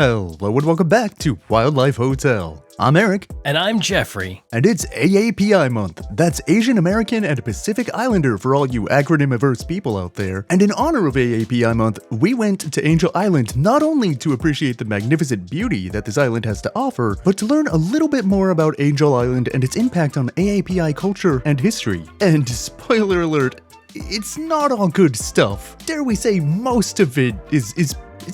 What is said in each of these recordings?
Hello and welcome back to Wildlife Hotel. I'm Eric. And I'm Geoffrey. And it's AAPI month. That's Asian American and Pacific Islander for all you acronym-averse people out there. And in honor of AAPI month, we went to Angel Island not only to appreciate the magnificent beauty that this island has to offer, but to learn a little bit more about Angel Island and its impact on AAPI culture and history. And spoiler alert, it's not all good stuff. Dare we say most of it is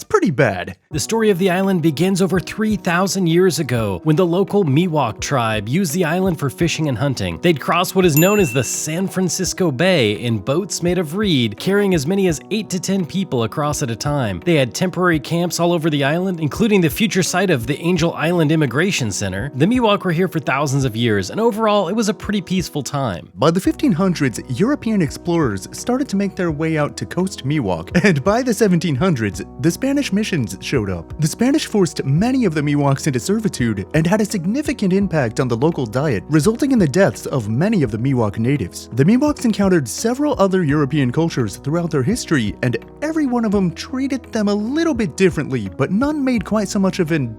pretty bad. The story of the island begins over 3,000 years ago when the local Miwok tribe used the island for fishing and hunting. They'd cross what is known as the San Francisco Bay in boats made of reed, carrying as many as 8 to 10 people across at a time. They had temporary camps all over the island, including the future site of the Angel Island Immigration Center. The Miwok were here for thousands of years, and overall, it was a pretty peaceful time. By the 1500s, European explorers started to make their way out to Coast Miwok, and by the 1700s, the Spanish missions showed up. The Spanish forced many of the Miwoks into servitude and had a significant impact on the local diet, resulting in the deaths of many of the Miwok natives. The Miwoks encountered several other European cultures throughout their history, and every one of them treated them a little bit differently, but none made quite so much of an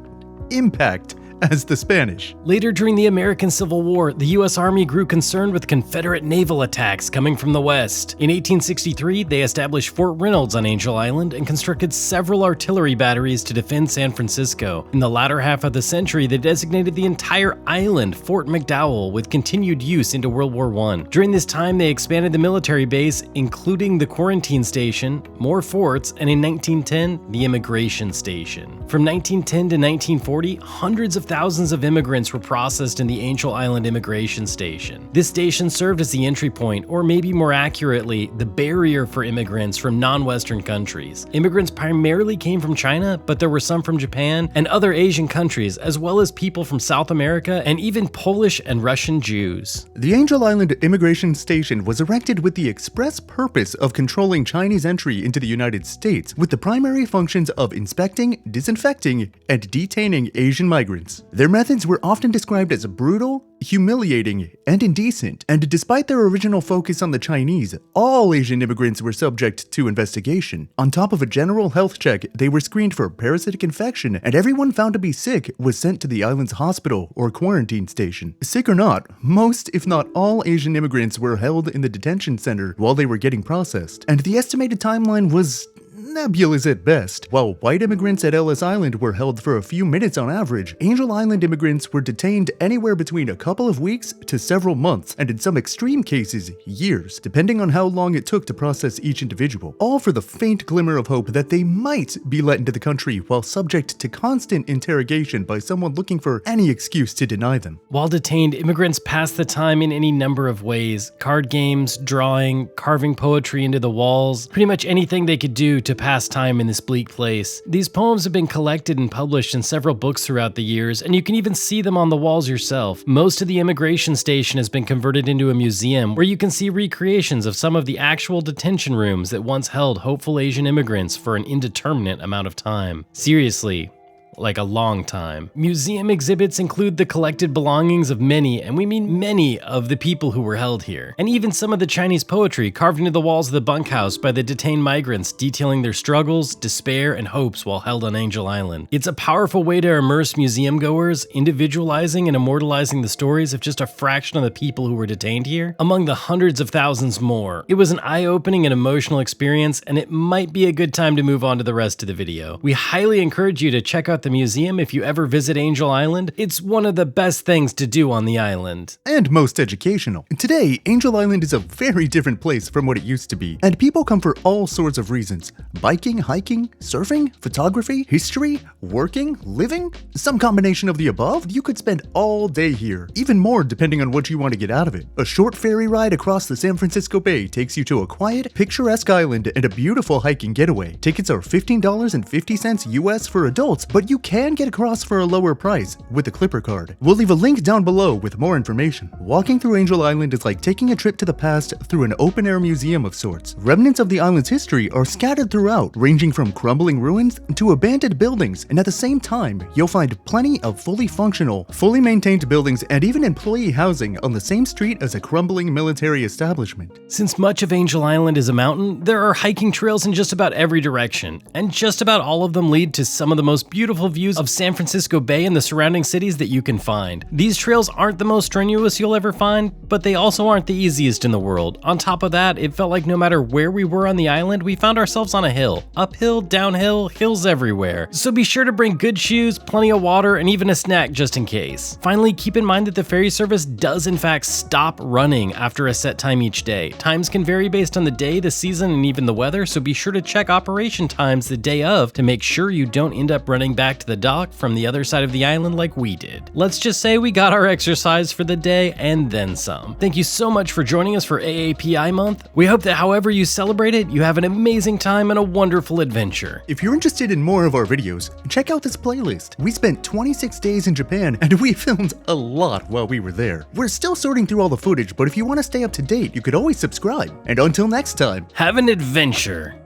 impact as the Spanish. Later during the American Civil War, the U.S. Army grew concerned with Confederate naval attacks coming from the west. In 1863, they established Fort Reynolds on Angel Island and constructed several artillery batteries to defend San Francisco. In the latter half of the century, they designated the entire island Fort McDowell, with continued use into World War I. During this time, they expanded the military base, including the quarantine station, more forts, and in 1910, the immigration station. From 1910 to 1940, hundreds of thousands of immigrants were processed in the Angel Island Immigration Station. This station served as the entry point, or maybe more accurately, the barrier for immigrants from non-Western countries. Immigrants primarily came from China, but there were some from Japan and other Asian countries, as well as people from South America and even Polish and Russian Jews. The Angel Island Immigration Station was erected with the express purpose of controlling Chinese entry into the United States, with the primary functions of inspecting, disinfecting, and detaining Asian migrants. Their methods were often described as brutal, humiliating, and indecent, and despite their original focus on the Chinese, all Asian immigrants were subject to investigation. On top of a general health check, they were screened for parasitic infection, and everyone found to be sick was sent to the island's hospital or quarantine station. Sick or not, most, if not all, Asian immigrants were held in the detention center while they were getting processed, and the estimated timeline was nebulous at best. While white immigrants at Ellis Island were held for a few minutes on average, Angel Island immigrants were detained anywhere between a couple of weeks to several months, and in some extreme cases, years, depending on how long it took to process each individual, all for the faint glimmer of hope that they might be let into the country while subject to constant interrogation by someone looking for any excuse to deny them. While detained, immigrants passed the time in any number of ways: card games, drawing, carving poetry into the walls, pretty much anything they could do to pass time in this bleak place. These poems have been collected and published in several books throughout the years, and you can even see them on the walls yourself. Most of the immigration station has been converted into a museum where you can see recreations of some of the actual detention rooms that once held hopeful Asian immigrants for an indeterminate amount of time. Seriously, like a long time. Museum exhibits include the collected belongings of many, and we mean many, of the people who were held here, and even some of the Chinese poetry carved into the walls of the bunkhouse by the detained migrants, detailing their struggles, despair, and hopes while held on Angel Island. It's a powerful way to immerse museum goers, individualizing and immortalizing the stories of just a fraction of the people who were detained here, among the hundreds of thousands more. It was an eye-opening and emotional experience, and it might be a good time to move on to the rest of the video. We highly encourage you to check out the museum if you ever visit Angel Island. It's one of the best things to do on the island. And most educational. Today, Angel Island is a very different place from what it used to be, and people come for all sorts of reasons. Biking, hiking, surfing, photography, history, working, living, some combination of the above. You could spend all day here, even more depending on what you want to get out of it. A short ferry ride across the San Francisco Bay takes you to a quiet, picturesque island and a beautiful hiking getaway. Tickets are $15.50 US for adults, but you can get across for a lower price with a Clipper card. We'll leave a link down below with more information. Walking through Angel Island is like taking a trip to the past through an open-air museum of sorts. Remnants of the island's history are scattered throughout, ranging from crumbling ruins to abandoned buildings, and at the same time, you'll find plenty of fully functional, fully maintained buildings and even employee housing on the same street as a crumbling military establishment. Since much of Angel Island is a mountain, there are hiking trails in just about every direction, and just about all of them lead to some of the most beautiful beautiful views of San Francisco Bay and the surrounding cities that you can find. These trails aren't the most strenuous you'll ever find, but they also aren't the easiest in the world. On top of that, it felt like no matter where we were on the island, we found ourselves on a hill. Uphill, downhill, hills everywhere. So be sure to bring good shoes, plenty of water, and even a snack just in case. Finally, keep in mind that the ferry service does in fact stop running after a set time each day. Times can vary based on the day, the season, and even the weather, so be sure to check operation times the day of to make sure you don't end up running back to the dock from the other side of the island like we did. Let's just say we got our exercise for the day and then some. Thank you so much for joining us for AAPI month. We hope that however you celebrate it, you have an amazing time and a wonderful adventure. If you're interested in more of our videos, check out this playlist. We spent 26 days in Japan and we filmed a lot while we were there. We're still sorting through all the footage, but if you want to stay up to date, you could always subscribe. And until next time, Have an adventure.